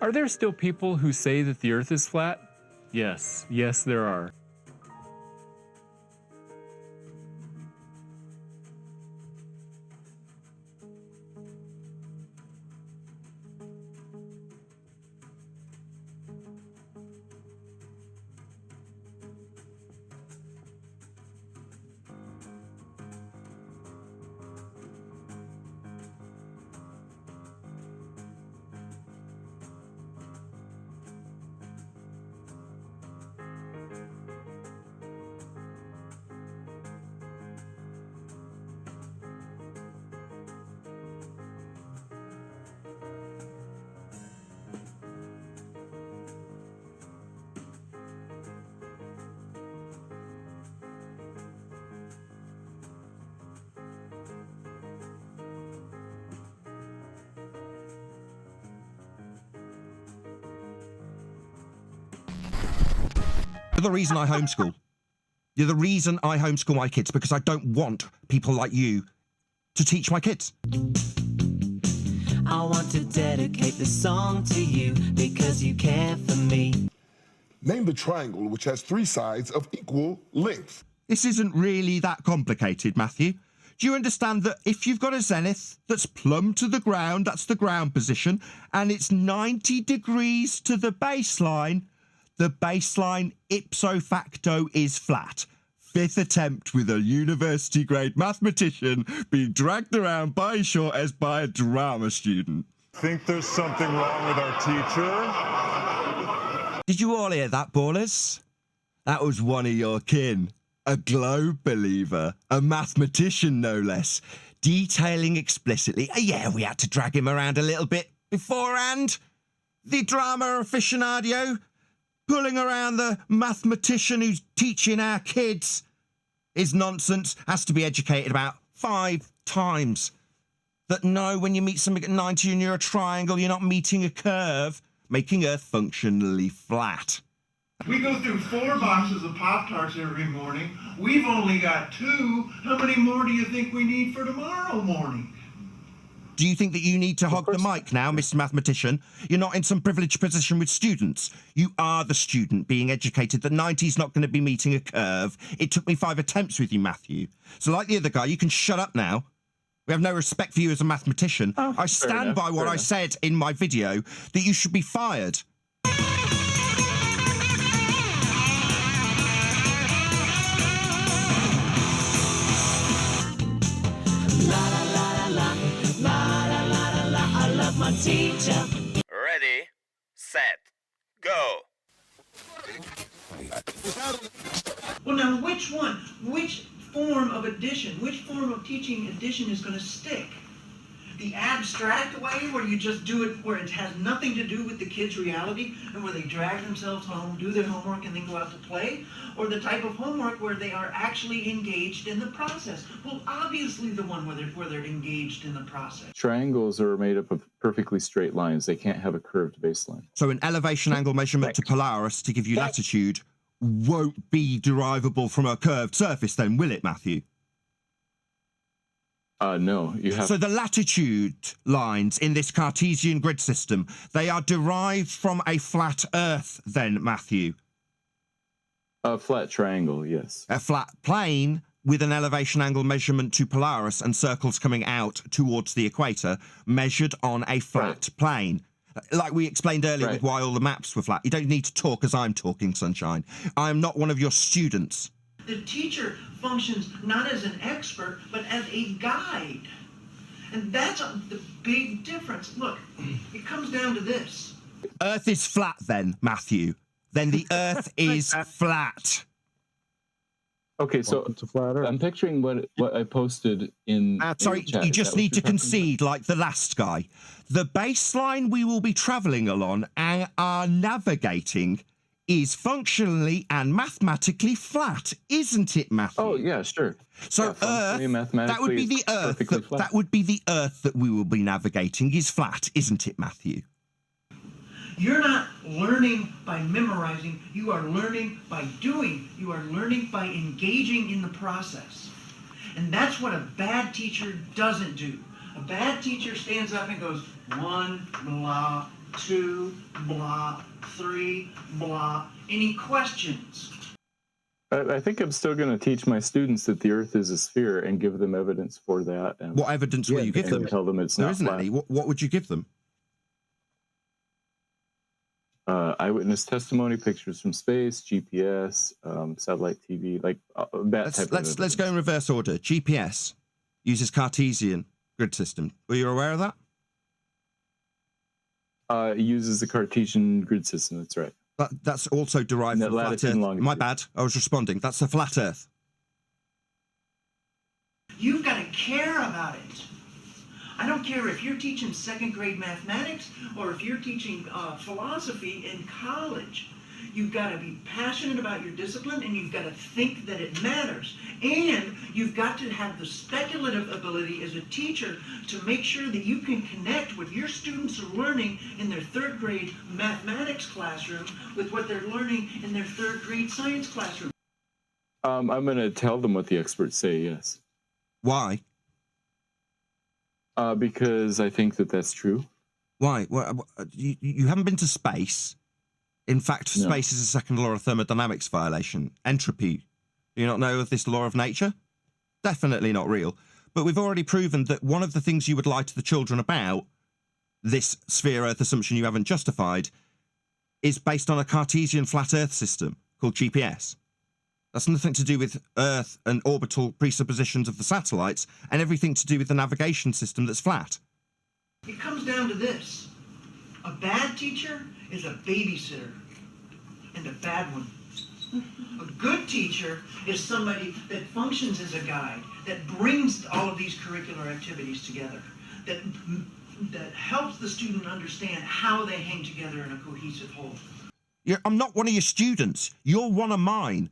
Are there still people who say that the Earth is flat? Yes, yes there are. You're the reason I homeschool. You're the reason I homeschool my kids, because I don't want people like you to teach my kids. I want to dedicate this song to you because you care for me. Name the triangle which has 3 sides of equal length. This isn't really that complicated, Matthew. Do you understand that if you've got a zenith that's plumb to the ground, that's the ground position, and it's 90 degrees to the baseline ipso facto is flat. 5th attempt with a university-grade mathematician being dragged around by his short as by a drama student. Think there's something wrong with our teacher? Did you all hear that, ballers? That was one of your kin. A globe believer, a mathematician no less, detailing explicitly, yeah, we had to drag him around a little bit beforehand. The drama aficionado, pulling around the mathematician who's teaching our kids. His nonsense has to be educated about 5 times. That no, when you meet something at 90 and you're a triangle, you're not meeting a curve, making Earth functionally flat. We go through 4 boxes of Pop-Tarts every morning. We've only got 2. How many more do you think we need for tomorrow morning? Do you think that you need to hog the mic now, Mr. Mathematician? You're not in some privileged position with students. You are the student being educated that 90's not going to be meeting a curve. It took me 5 attempts with you, Matthew. So like the other guy, you can shut up now. We have no respect for you as a mathematician. I stand by what I said in my video, that you should be fired. My teacher. Ready, set, go. Well, now, which form of addition, which form of teaching addition is going to stick? The abstract way, where you just do it, where it has nothing to do with the kids' reality, and where they drag themselves home, do their homework, and then go out to play? Or the type of homework where they are actually engaged in the process? Well, obviously the one where they're engaged in the process. Triangles are made up of perfectly straight lines. They can't have a curved baseline. So an elevation angle measurement to Polaris to give you latitude won't be derivable from a curved surface then, will it, Matthew? No, you have... So the latitude lines in this Cartesian grid system, they are derived from a flat Earth then, Matthew? A flat triangle, yes. A flat plane with an elevation angle measurement to Polaris and circles coming out towards the equator, measured on a flat plane. Like we explained earlier with why all the maps were flat. You don't need to talk as I'm talking, Sunshine. I am not one of your students. The teacher functions not as an expert, but as a guide. And that's the big difference. Look, it comes down to this. Earth is flat then, Matthew. Then the Earth is flat. Okay, so I'm picturing what I posted in sorry, in the chat. you just need to concede like the last guy. The baseline we will be travelling along and are navigating is functionally and mathematically flat, isn't it, Matthew? Oh yeah, sure. So yeah, Earth, that would be the Earth. That would be the Earth that we will be navigating is flat, isn't it, Matthew? You're not learning by memorizing. You are learning by doing. You are learning by engaging in the process. And that's what a bad teacher doesn't do. A bad teacher stands up and goes, 1, blah, 2, blah, 3, blah. Any questions? I think I'm still going to teach my students that the Earth is a sphere and give them evidence for that. And, What evidence will you give them? Tell them it's there not isn't flat. any. What would you give them? Eyewitness testimony, pictures from space, GPS, satellite TV, like that type of evidence. Let's go in reverse order. GPS uses Cartesian grid system. Were you aware of that? It uses the Cartesian grid system. That's right. That's also derived from flat Earth. My bad. I was responding. That's the flat Earth. You've got to care about it. I don't care if you're teaching second grade mathematics or if you're teaching philosophy in college. You've got to be passionate about your discipline, and you've got to think that it matters. And you've got to have the speculative ability as a teacher to make sure that you can connect what your students are learning in their third grade mathematics classroom with what they're learning in their third grade science classroom. I'm going to tell them what the experts say, yes. Why? Because I think that that's true. Why? Well, you haven't been to space. In fact, space is a second law of thermodynamics violation. Entropy. Do you not know of this law of nature? Definitely not real. But we've already proven that one of the things you would lie to the children about, this sphere Earth assumption you haven't justified, is based on a Cartesian flat Earth system called GPS. That's nothing to do with Earth and orbital presuppositions of the satellites, and everything to do with the navigation system that's flat. It comes down to this. A bad teacher is a babysitter, and a bad one. A good teacher is somebody that functions as a guide, that brings all of these curricular activities together, that helps the student understand how they hang together in a cohesive whole. I'm not one of your students. You're one of mine.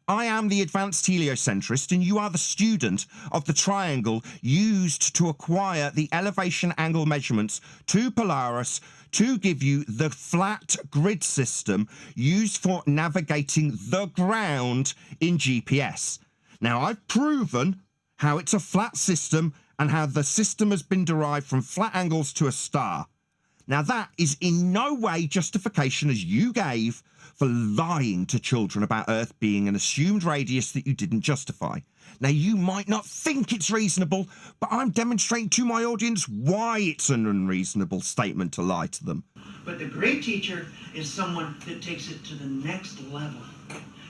I am the advanced heliocentrist, and you are the student of the triangle used to acquire the elevation angle measurements to Polaris to give you the flat grid system used for navigating the ground in GPS. Now, I've proven how it's a flat system and how the system has been derived from flat angles to a star. Now, that is in no way justification, as you gave, for lying to children about Earth being an assumed radius that you didn't justify. Now, you might not think it's reasonable, but I'm demonstrating to my audience why it's an unreasonable statement to lie to them. But the great teacher is someone that takes it to the next level.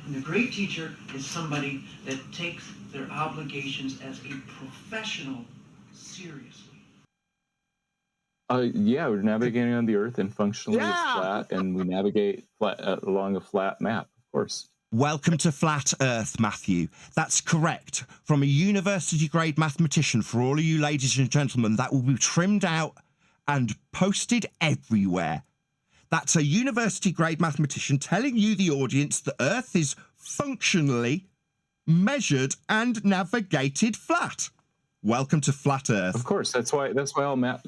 And the great teacher is somebody that takes their obligations as a professional seriously. Yeah, we're navigating on the Earth, and functionally it's flat, and we navigate along a flat map, of course. Welcome to Flat Earth, Matthew. That's correct. From a university-grade mathematician, for all of you ladies and gentlemen, that will be trimmed out and posted everywhere. That's a university-grade mathematician telling you, the audience, that Earth is functionally measured and navigated flat. Welcome to Flat Earth. Of course, that's why all maps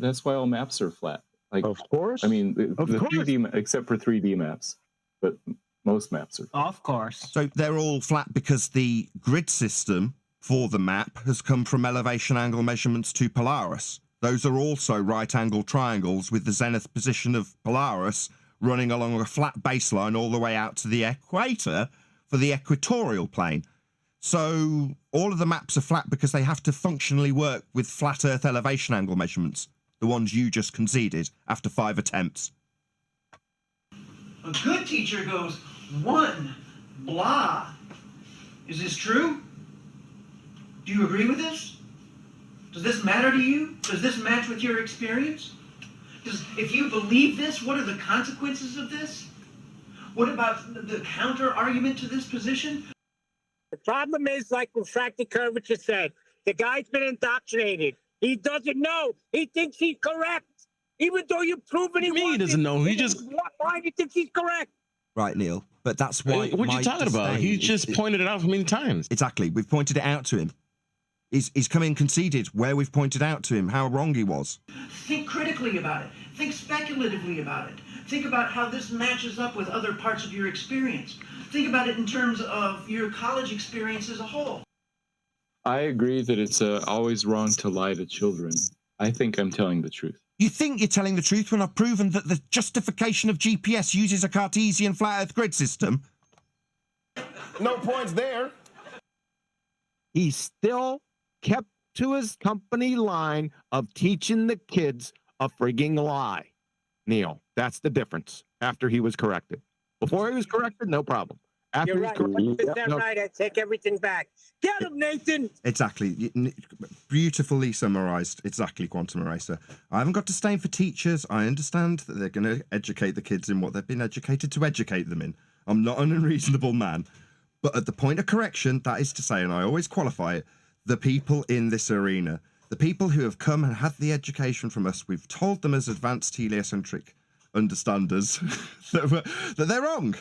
are flat. Like, of course. I mean, the 3D, except for 3D maps, but most maps are flat. Of course. So they're all flat because the grid system for the map has come from elevation angle measurements to Polaris. Those are also right-angled triangles with the zenith position of Polaris running along a flat baseline all the way out to the equator for the equatorial plane. So all of the maps are flat because they have to functionally work with flat Earth elevation angle measurements, the ones you just conceded after 5 attempts. A good teacher goes, 1, blah. Is this true? Do you agree with this? Does this matter to you? Does this match with your experience? If you believe this, what are the consequences of this? What about the counter argument to this position? The problem is, like refracted curvature said, the guy's been indoctrinated. He doesn't know. He thinks he's correct. Even though you've proven he doesn't know. He just... Why do you think he's correct? Right, Neil. But that's why... What are you talking about? He just pointed it out many times. Exactly. We've pointed it out to him. He's come in and conceded where we've pointed out to him how wrong he was. Think critically about it. Think speculatively about it. Think about how this matches up with other parts of your experience. Think about it in terms of your college experience as a whole. I agree that it's always wrong to lie to children. I think I'm telling the truth. You think you're telling the truth when I've proven that the justification of GPS uses a Cartesian flat Earth grid system? No points there. He still kept to his company line of teaching the kids a frigging lie. Neil, that's the difference after he was corrected. Before he was corrected, no problem. After You're he's right. corrected, 100% right. I take everything back. Get him, Nathan. Exactly. Beautifully summarised. Exactly, Quantum Eraser. I haven't got disdain for teachers. I understand that they're going to educate the kids in what they've been educated to educate them in. I'm not an unreasonable man. But at the point of correction, that is to say, and I always qualify it, the people in this arena, the people who have come and had the education from us, we've told them as advanced heliocentric understanders that they're wrong.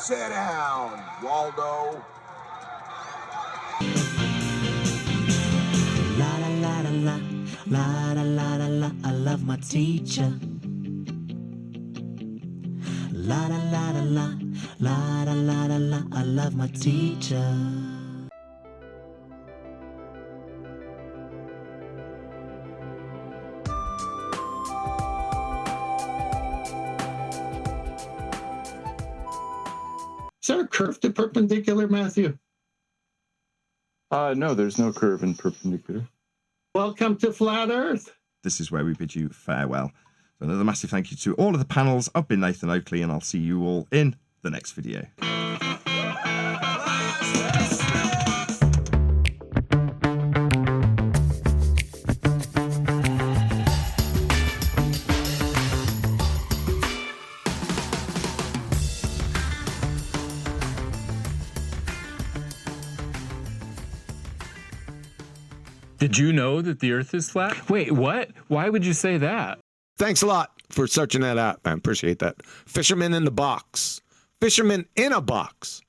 Sit down, Waldo. La la la la la la la la la. I love my teacher. La la la la la la la la la. I love my teacher. Is there a curve to perpendicular, Matthew? No, there's no curve in perpendicular. Welcome to Flat Earth. This is where we bid you farewell. So another massive thank you to all of the panels. I've been Nathan Oakley, and I'll see you all in the next video. Did you know that the Earth is flat? Wait, what? Why would you say that? Thanks a lot for searching that out, man. Appreciate that. Fisherman in the box. Fisherman in a box.